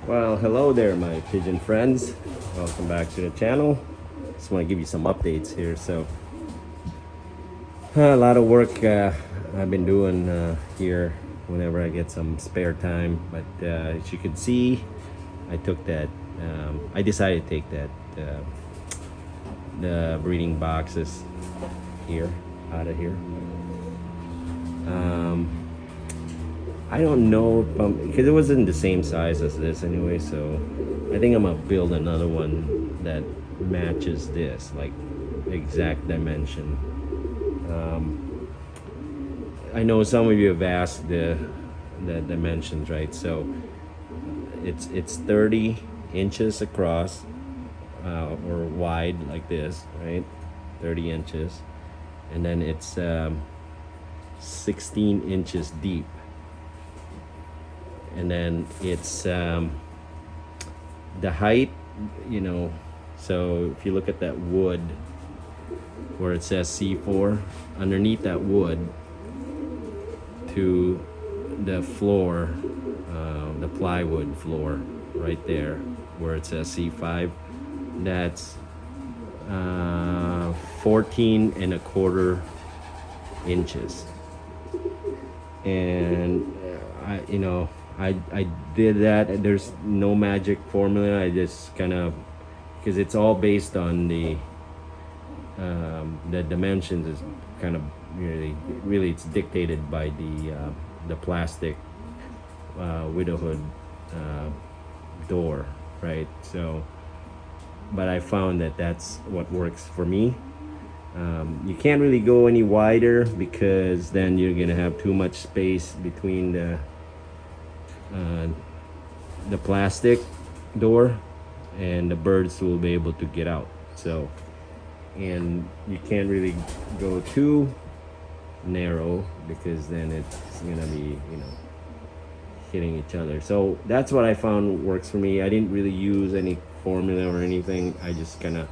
Well, hello there, my pigeon friends. Welcome back to the channel. Just want to give you some updates here. So, a lot of work I've been doing here whenever I get some spare time. But as you can see, I took that. I decided to take that the breeding boxes here out of here. I don't know because it wasn't the same size as this anyway, so I think I'm gonna build another one that matches this, like exact dimension. I know some of you have asked the dimensions, right? So it's 30 inches across or wide like this, right? 30 inches, and then it's 16 inches deep. And then it's the height, so if you look at that wood where it says C4, underneath that wood to the floor, the plywood floor right there where it says C5, that's 14 and a quarter inches. And I did that. There's no magic formula. I just kind of, because it's all based on the dimensions is kind of really it's dictated by the plastic widowhood door, right? So, but I found that that's what works for me. You can't really go any wider because then you're gonna have too much space between the plastic door and the birds will be able to get out. So, and you can't really go too narrow because then it's gonna be hitting each other. So that's what I found works for me. I didn't really use any formula or anything. I just kind of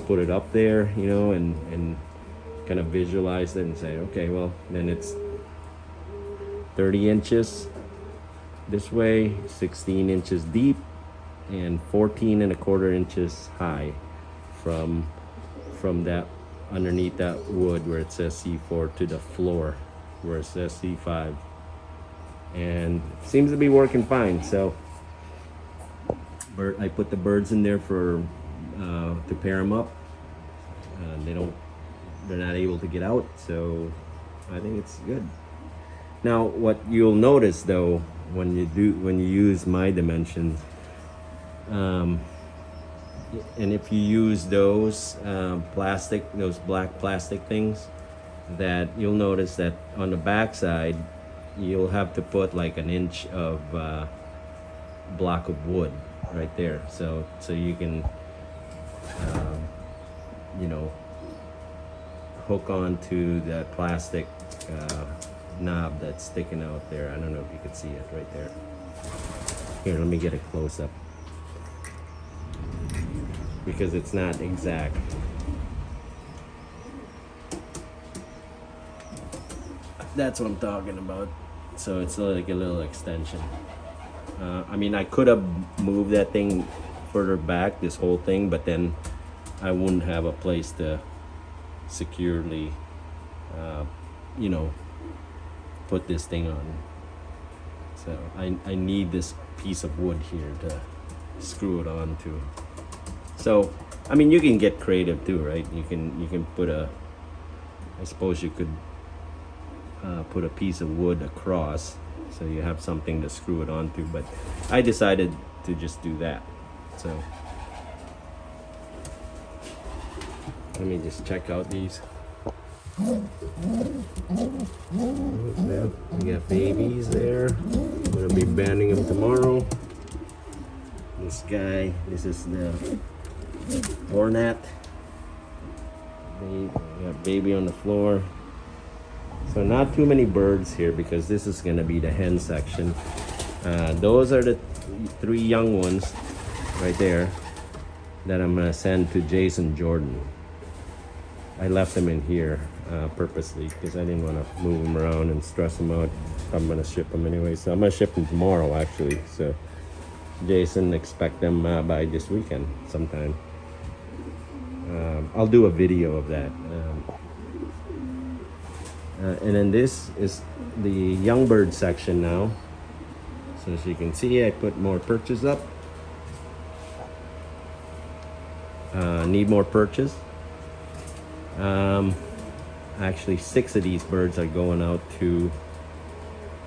put it up there, and kind of visualize it and say, okay, well, then it's 30 inches this way, 16 inches deep, and 14 and a quarter inches high from that underneath that wood where it says C4 to the floor where it says C5, and it seems to be working fine. So I put the birds in there for to pair them up. They're not able to get out, so I think it's good. Now, what you'll notice though, when you use my dimensions, and if you use those those black plastic things, that you'll notice that on the back side, you'll have to put like an inch of block of wood right there, so you can hook onto that plastic knob that's sticking out there. I don't know if you can see it right there. Here, let me get a close-up because it's not exact. That's what I'm talking about. So it's like a little extension. I mean, I could have moved that thing further back, this whole thing, but then I wouldn't have a place to securely put this thing on. So I need this piece of wood here to screw it on to. So I mean, you can get creative too, right? You can put I suppose you could put a piece of wood across so you have something to screw it onto, but I decided to just do that. So let me just check out these. We got babies there. I'm gonna be banding them tomorrow. This guy, this is the Hornet. We got baby on the floor. So not too many birds here because this is gonna be the hen section. Those are the 3 young ones right there that I'm gonna send to Jason Jordan. I left them in here. purposely because I didn't want to move them around and stress them out. I'm gonna ship them anyway, so I'm gonna ship them tomorrow actually. So Jason, expect them by this weekend sometime. I'll do a video of that. And then this is the young bird section now. So as you can see, I put more perches up. Need more perches. Actually, 6 of these birds are going out to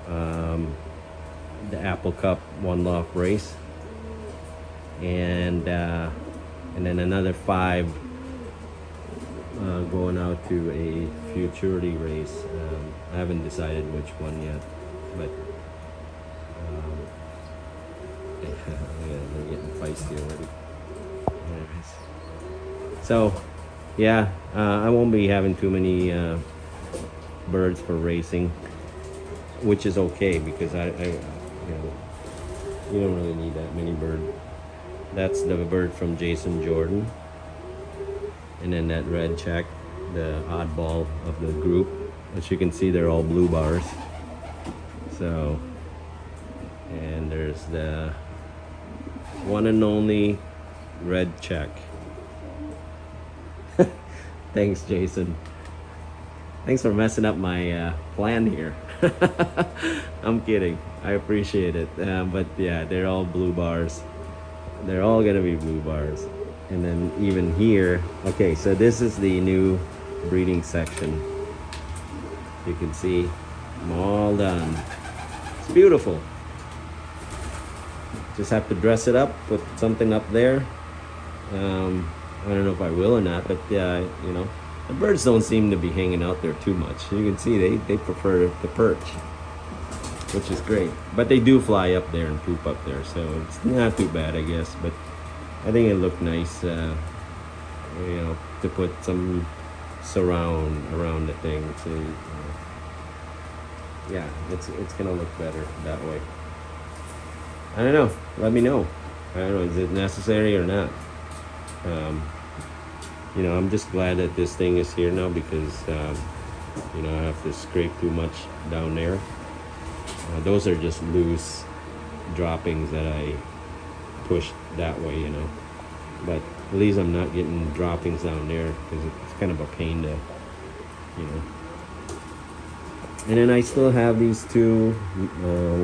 the Apple Cup One Loft race, and then another 5 going out to a futurity race. I haven't decided which one yet, but yeah, they're getting feisty already. Anyways. So yeah, I won't be having too many birds for racing, which is okay because I you don't really need that many birds. That's the bird from Jason Jordan, and then that red check, the oddball of the group. As you can see, they're all blue bars. So, and there's the one and only red check. Thanks, Jason. Thanks for messing up my plan here. I'm kidding. I appreciate it. But yeah, they're all blue bars. They're all gonna be blue bars. And then even here, okay, so this is the new breeding section. You can see I'm all done. It's beautiful. Just have to dress it up, put something up there. I don't know if I will or not, but yeah, you know, the birds don't seem to be hanging out there too much. You can see they prefer the perch, which is great. But they do fly up there and poop up there, so it's not too bad, I guess. But I think it looked nice, you know, to put some surround around the thing. So, yeah, it's gonna look better that way. I don't know. Let me know. I don't know. Is it necessary or not? You know, I'm just glad that this thing is here now because, you know, I have to scrape too much down there. Those are just loose droppings that I pushed that way, you know. But at least I'm not getting droppings down there because it's kind of a pain to, you know. And then I still have these 2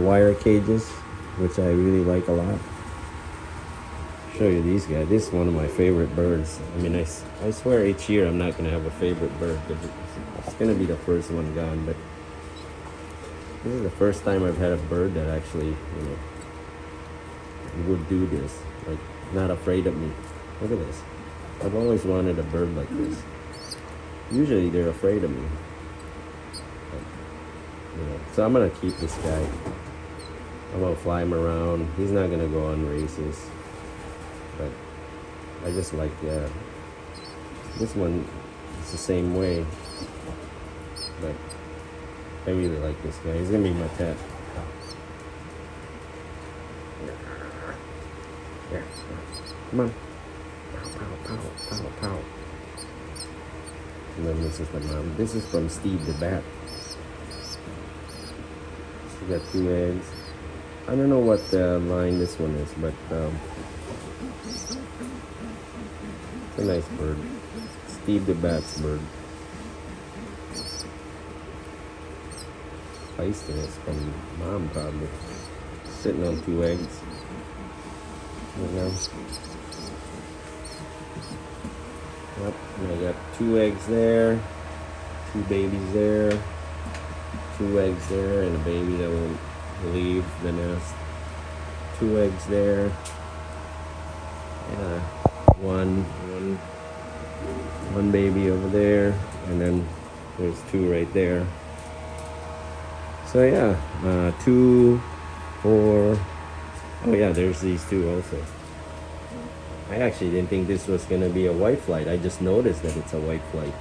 wire cages, which I really like a lot. Show you these guys. This is one of my favorite birds. I mean, I swear each year I'm not going to have a favorite bird because it's going to be the first one gone. But this is the first time I've had a bird that actually, you know, would do this. Like, not afraid of me. Look at this. I've always wanted a bird like this. Usually they're afraid of me. But, you know, so I'm going to keep this guy. I'm going to fly him around. He's not going to go on races. But I just like this one. It's the same way, but I really like this guy. He's gonna be my pet. Yeah, come on. Pow, pow, pow, pow, pow. And then this is the mom. This is from Steve the Bat. She got 2 eggs. I don't know what line this one is, but it's a nice bird. Steve the Bat's bird. Feistiness from mom, probably. Sitting on 2 eggs. There we go. Yep, and I got 2 eggs there. 2 babies there. 2 eggs there, and a baby that will leave the nest. 2 eggs there. Yeah. One baby over there, and then there's 2 right there. So yeah, 2, 4. Oh yeah, there's these 2 also. I actually didn't think this was gonna be a white flight. I just noticed that it's a white flight.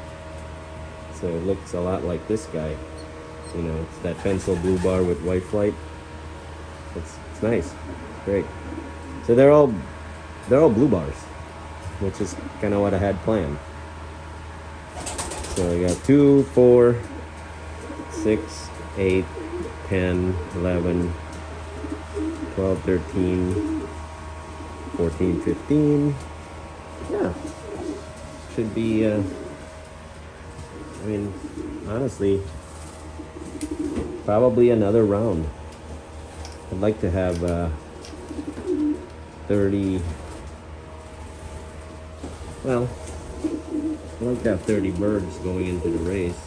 So it looks a lot like this guy. You know, it's that pencil blue bar with white flight. It's nice, great. So they're all blue bars, which is kind of what I had planned. So I got 2, 4, 6, 8, 10, 11, 12, 13, 14, 15. Yeah. Should be, I mean, honestly, probably another round. I'd like to have 30, well, I'd like to have 30 birds going into the race.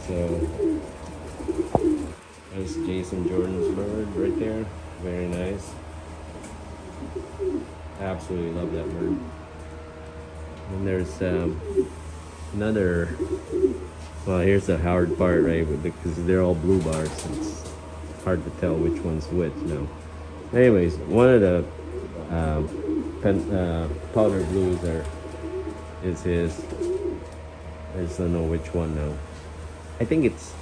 So, there's Jason Jordan's bird right there. Very nice. Absolutely love that bird. And there's another, well, here's the hard part, right? Because they're all blue bars. It's hard to tell which one's which now. Anyways, one of the powder blues is his. I just don't know which one now. I think it's,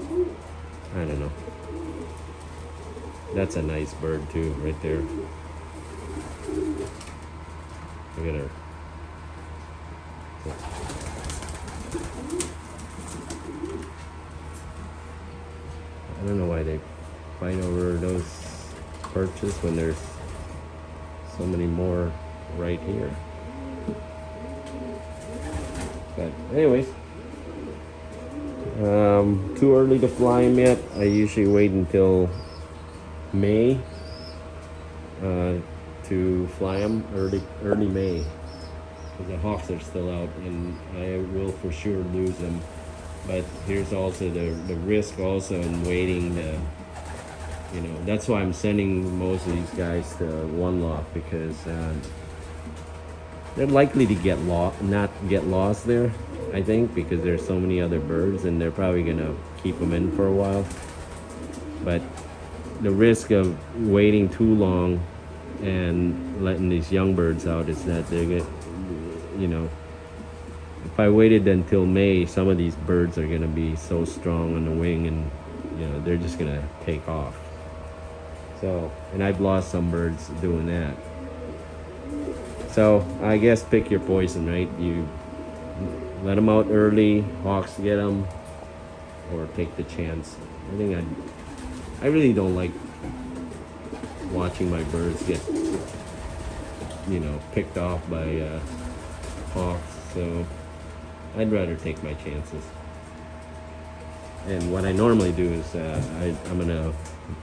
I don't know. That's a nice bird too, right there. Look at her. I don't know why they fight over those perches when there's so many more right here. But anyways, too early to fly them yet. I usually wait until May to fly them, early May, because the hawks are still out, and I will for sure lose them. But here's also the risk also in waiting. That's why I'm sending most of these guys to one loft, because they're likely to not get lost there. I think because there's so many other birds, and they're probably gonna keep them in for a while. But the risk of waiting too long and letting these young birds out is that they get, if I waited until May, some of these birds are gonna be so strong on the wing, and they're just gonna take off. So, and I've lost some birds doing that. So I guess pick your poison, right? You let them out early, hawks get them, or take the chance. I really don't like watching my birds get, picked off by hawks. So I'd rather take my chances. And what I normally do is I'm gonna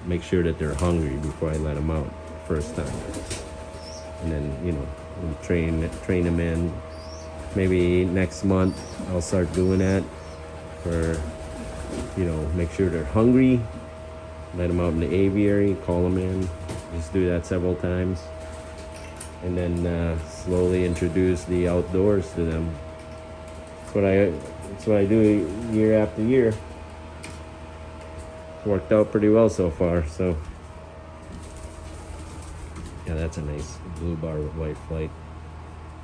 make sure that they're hungry before I let them out first time, and then train them in. Maybe next month I'll start doing that for make sure they're hungry, let them out in the aviary, call them in, just do that several times, and then slowly introduce the outdoors to them. That's what I do year after year. It's worked out pretty well so far. So yeah, that's a nice blue bar with white flight.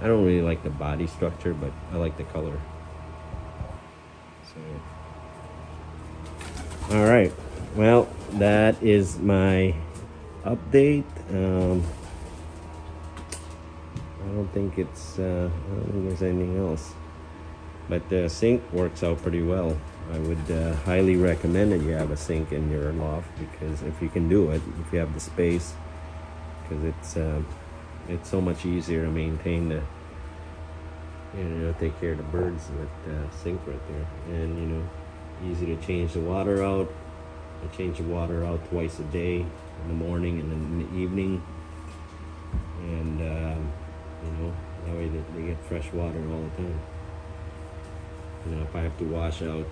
I don't really like the body structure, but I like the color. So, all right. Well, that is my update. I don't think there's anything else. But the sink works out pretty well. I would highly recommend that you have a sink in your loft, because if you can do it, if you have the space, because it's so much easier to maintain take care of the birds with sink right there, and easy to change the water out. I change the water out twice a day, in the morning and in the evening, and that way they get fresh water all the time. If I have to wash out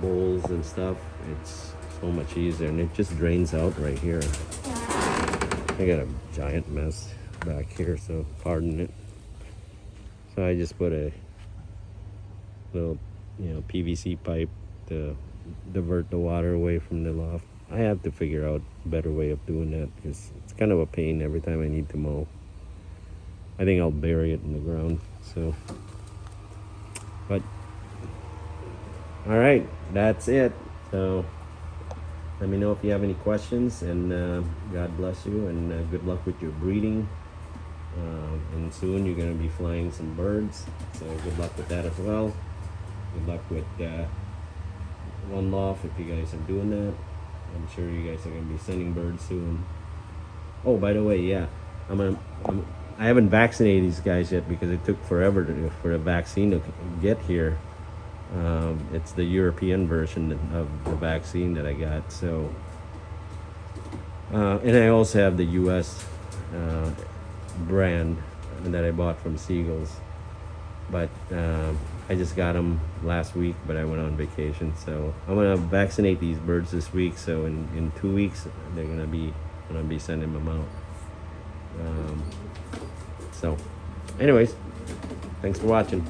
bowls and stuff, it's so much easier, and it just drains out right here. I got a giant mess back here, so pardon it. So I just put a little PVC pipe to divert the water away from the loft. I have to figure out a better way of doing that, because it's kind of a pain every time I need to mow. I think I'll bury it in the ground. So, but all right, that's it. So let me know if you have any questions, and God bless you, and good luck with your breeding. And soon you're gonna be flying some birds. So good luck with that as well. Good luck with One Loft if you guys are doing that. I'm sure you guys are gonna be sending birds soon. Oh, by the way, yeah, I haven't vaccinated these guys yet because it took forever for the vaccine to get here. It's the European version of the vaccine that I got. So, and I also have the U.S. Brand that I bought from Seagulls, but I just got them last week. But I went on vacation, so I'm gonna vaccinate these birds this week. So in 2 weeks, they're gonna be sending them out. So, anyways, thanks for watching.